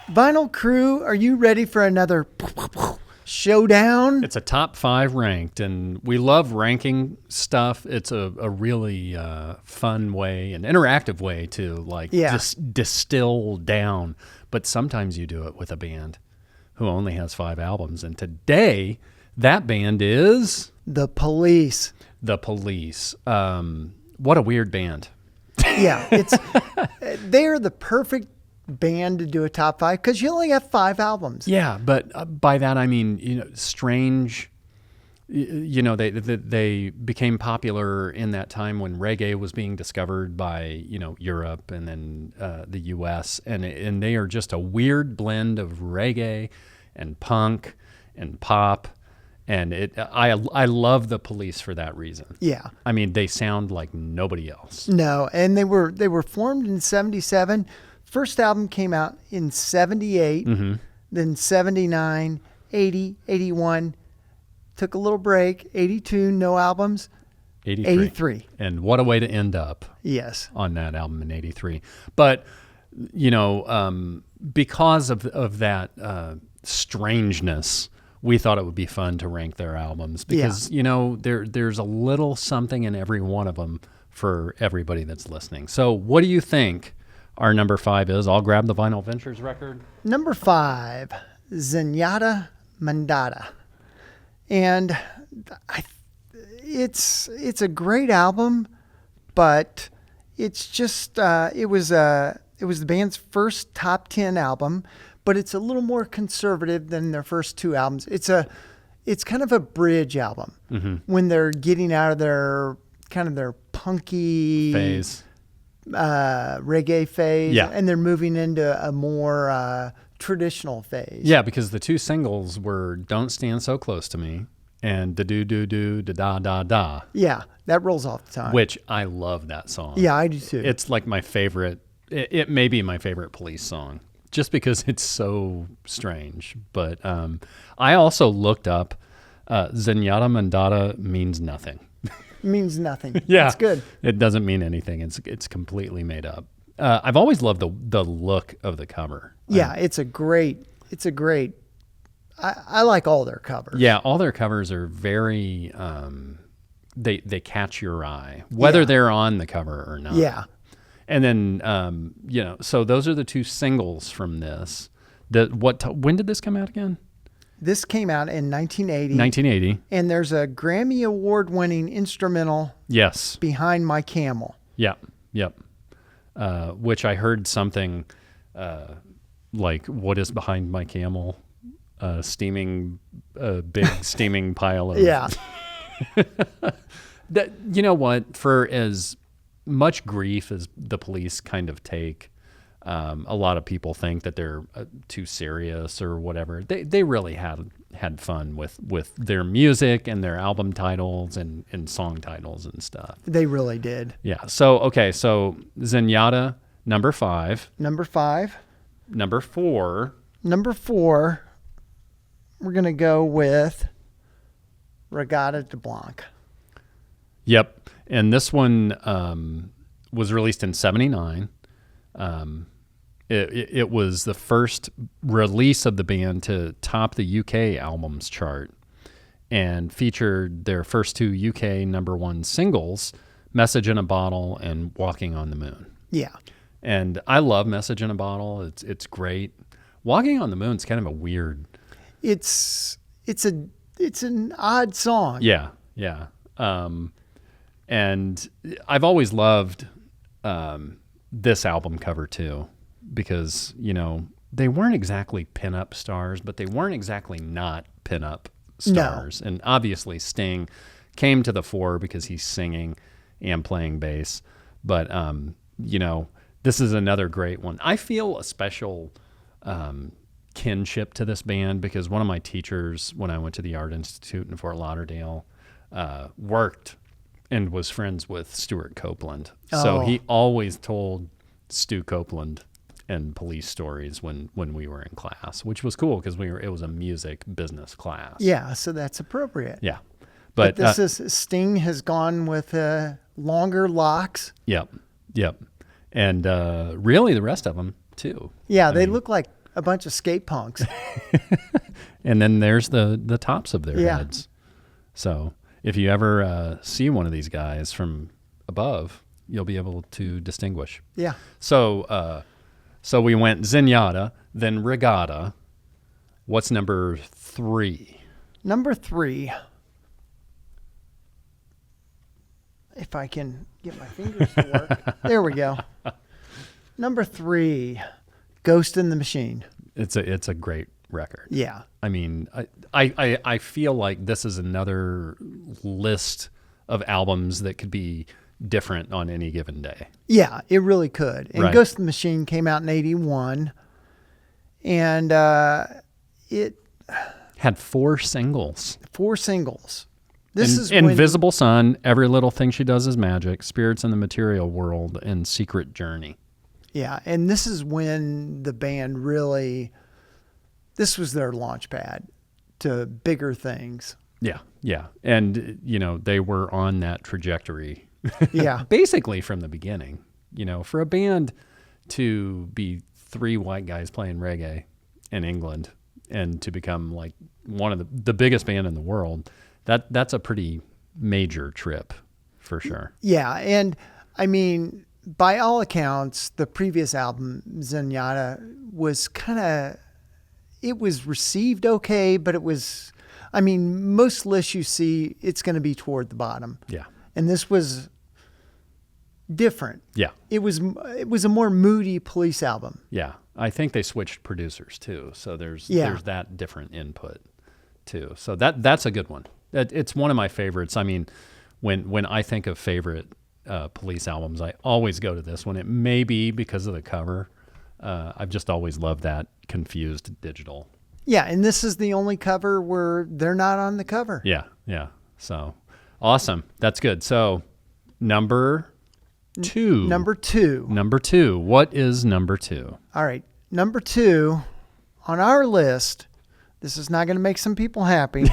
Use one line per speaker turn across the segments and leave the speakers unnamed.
Vinyl Crew, are you ready for another showdown?
It's a top 5 ranked, and we love ranking stuff. It's a really fun way, an interactive way to distill down. But sometimes you do it with a band who only has 5 albums. And today, that band is
The Police.
The Police. What a weird band.
Yeah, they're the perfect band to do a top 5 because you only have 5 albums.
Yeah, but by that I mean, strange. They became popular in that time when reggae was being discovered by Europe and then the U.S. and they are just a weird blend of reggae and punk and pop. And I love The Police for that reason.
Yeah.
I mean, they sound like nobody else.
No, and they were formed in 77. First album came out in 78, then 79, 80, 81. Took a little break, 82, no albums. 83.
And what a way to end up.
Yes.
On that album in 83. But, because of that strangeness, we thought it would be fun to rank their albums because, there's a little something in every one of them for everybody that's listening. So what do you think our number 5 is? I'll grab the Vinyl Ventures record.
Number 5, Zenyatta Mondatta. And it's a great album, but it's just, it was the band's first top 10 album, but it's a little more conservative than their first 2 albums. It's kind of a bridge album when they're getting out of their punky
phase,
reggae phase,
yeah,
and they're moving into a more traditional phase.
Yeah, because the 2 singles were "Don't Stand So Close to Me" and "Da Do Do Do Da Da Da Da."
Yeah, that rolls off the tongue.
Which I love that song.
Yeah, I do too.
It's like my favorite. It may be my favorite Police song, just because it's so strange. But I also looked up Zenyatta Mondatta means nothing.
Means nothing.
Yeah,
it's good.
It doesn't mean anything. It's completely made up. I've always loved the look of the cover.
Yeah, it's a great. I like all their covers.
Yeah, all their covers are very. They catch your eye, whether they're on the cover or not.
Yeah.
And then, so those are the 2 singles from this. When did this come out again?
This came out in 1980.
1980.
And there's a Grammy Award-winning instrumental.
Yes.
Behind My Camel.
Yep. Which I heard something like, "What is behind my camel?" Steaming, big steaming pile of.
Yeah.
That, you know what? For as much grief as the Police kind of take, a lot of people think that they're too serious or whatever. They really had fun with their music and their album titles and song titles and stuff.
They really did.
Yeah. So Zenyatta, number 5.
Number 5.
Number 4.
Number 4, we're going to go with Reggatta de Blanc.
Yep. And this one was released in 79. It was the first release of the band to top the UK albums chart and featured their first 2 UK number 1 singles, "Message in a Bottle" and "Walking on the Moon."
Yeah.
And I love "Message in a Bottle." It's great. "Walking on the Moon" is kind of a weird.
It's an odd song.
Yeah. And I've always loved this album cover too, because they weren't exactly pinup stars, but they weren't exactly not pinup stars. No. And obviously Sting came to the fore because he's singing and playing bass. But this is another great one. I feel a special kinship to this band because one of my teachers when I went to the Art Institute in Fort Lauderdale worked and was friends with Stuart Copeland. Oh. So he always told Stu Copeland and Police stories when we were in class, which was cool because it was a music business class.
Yeah, so that's appropriate.
Yeah.
But this is Sting has gone with longer locks.
Yep. And really the rest of them too.
Yeah, they look like a bunch of skate punks.
And then there's the tops of their
Yeah.
heads. So if you ever see one of these guys from above, you'll be able to distinguish.
Yeah.
So so we went Zenyatta, then Regatta. What's number 3?
Number 3. If I can get my fingers to work. There we go. Number 3, Ghost in the Machine.
It's a great record.
Yeah.
I mean, I feel like this is another list of albums that could be different on any given day.
Yeah, it really could. And
Right.
Ghost in the Machine came out in 81. And it
Had 4 singles.
4 singles. This is
Invisible Sun, Every Little Thing She Does Is Magic, Spirits in the Material World, and Secret Journey.
Yeah, and this is when the band really, this was their launch pad to bigger things.
Yeah, yeah. And, you know, they were on that trajectory
Yeah.
basically from the beginning. You know, for a band to be 3 white guys playing reggae in England and to become like one of the biggest band in the world, that's a pretty major trip for sure.
Yeah, and I mean, by all accounts, the previous album, Zenyatta, was it was received okay, but it was, I mean, most lists you see, it's going to be toward the bottom.
Yeah.
And this was different.
Yeah.
It was a more moody Police album.
Yeah. I think they switched producers too. So there's that different input too. So that's a good one. It's one of my favorites. I mean, when I think of favorite Police albums, I always go to this one. It may be because of the cover. I've just always loved that confused digital.
Yeah, and this is the only cover where they're not on the cover.
Yeah, yeah. So awesome. That's good. So number 2.
Number 2.
Number 2. What is number 2?
All right. Number 2 on our list, this is not going to make some people happy.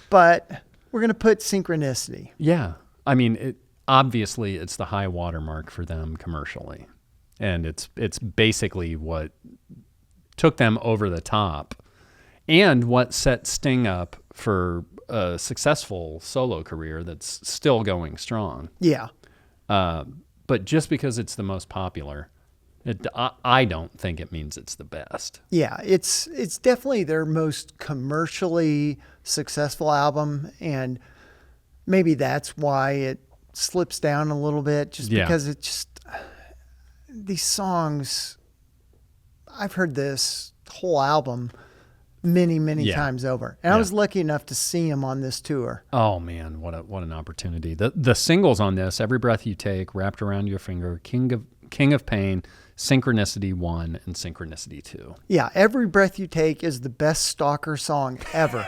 But we're going to put Synchronicity.
Yeah. I mean, obviously it's the high watermark for them commercially. And it's basically what took them over the top and what set Sting up for a successful solo career that's still going strong.
Yeah.
But just because it's the most popular, I don't think it means it's the best.
Yeah, it's definitely their most commercially successful album, and maybe that's why it slips down a little bit, just because it just, these songs, I've heard this whole album many times over, and I was lucky enough to see him on this tour.
Oh man, what an opportunity! The singles on this: Every Breath You Take, Wrapped Around Your Finger, King of Pain, Synchronicity 1, and Synchronicity 2.
Yeah, Every Breath You Take is the best Stalker song ever.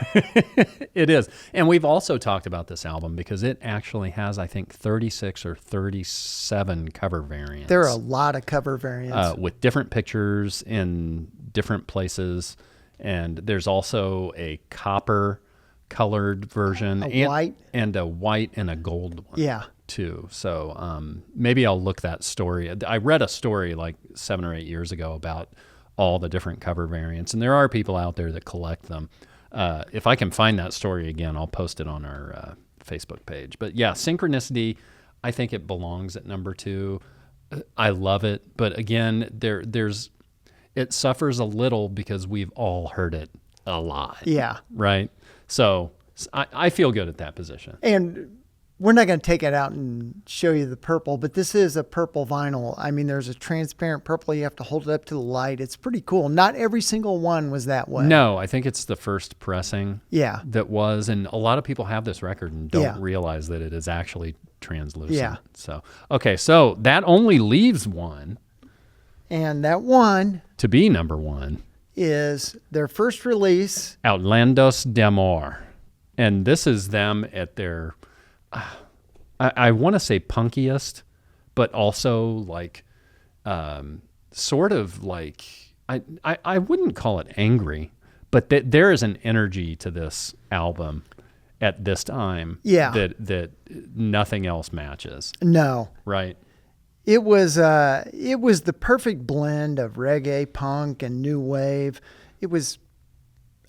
It is. And we've also talked about this album because it actually has, I think, 36 or 37 cover variants.
There are a lot of cover variants.
With different pictures in different places. And there's also a copper colored version
white?
and a white and a gold one.
Yeah.
Too. So maybe I'll look that story. I read a story like 7 or 8 years ago about all the different cover variants, and there are people out there that collect them. If I can find that story again, I'll post it on our Facebook page. But yeah, Synchronicity, I think it belongs at number 2. I love it, but again, it suffers a little because we've all heard it a lot.
Yeah.
Right. So I feel good at that position.
And we're not going to take it out and show you the purple, but this is a purple vinyl. I mean, there's a transparent purple. You have to hold it up to the light. It's pretty cool. Not every single one was that way.
No, I think it's the first pressing
Yeah.
that was, and a lot of people have this record and don't
Yeah.
realize that it is actually translucent.
Yeah.
So, okay, so that only leaves one
And that one
to be number 1,
is their first release.
Outlandos d'Amor. And this is them at their, I want to say punkiest, but also like, sort of like, I wouldn't call it angry, but there is an energy to this album at this time
Yeah.
that nothing else matches,
No.
right?
It was the perfect blend of reggae, punk, and new wave. It was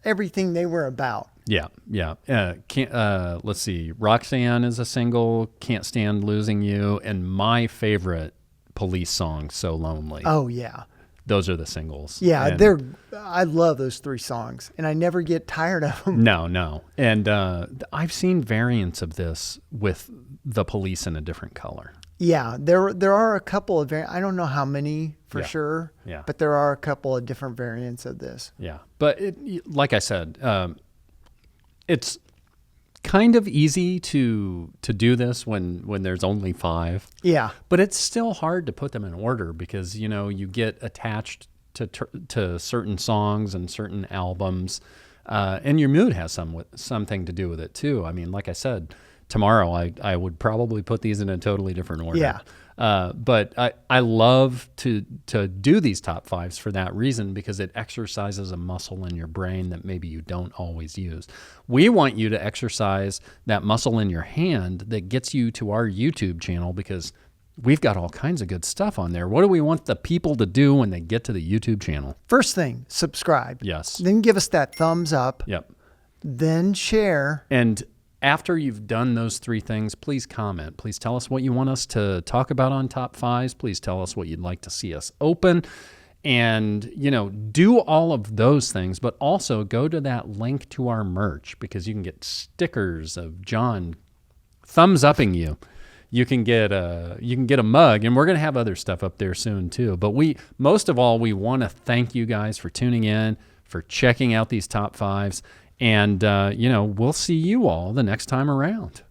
everything they were about.
Yeah, yeah. Let's see. Roxanne is a single. Can't Stand Losing You, and my favorite Police song, So Lonely.
Oh yeah,
Those are the singles.
yeah.
And
I love those 3 songs, and I never get tired of them.
no. And I've seen variants of this with the Police in a different color.
Yeah, there are a couple of I don't know how many for
Yeah.
sure.
Yeah.
But there are a couple of different variants of this.
Yeah, but like I said, it's kind of easy to do this when there's only 5.
Yeah.
But it's still hard to put them in order because you get attached to certain songs and certain albums, and your mood has something to do with it too. I mean, like I said, tomorrow I would probably put these in a totally different order.
Yeah.
But I love to do these top 5s for that reason, because it exercises a muscle in your brain that maybe you don't always use. We want you to exercise that muscle in your hand that gets you to our YouTube channel, because we've got all kinds of good stuff on there. What do we want the people to do when they get to the YouTube channel?
First thing, subscribe.
Yes.
Then give us that thumbs up.
Yep.
Then share.
And after you've done those 3 things, please comment. Please tell us what you want us to talk about on Top 5s. Please tell us what you'd like to see us open. And, do all of those things, but also go to that link to our merch, because you can get stickers of John thumbs upping you. You can get a mug, and we're going to have other stuff up there soon too. But most of all, we want to thank you guys for tuning in, for checking out these top 5s. And, we'll see you all the next time around.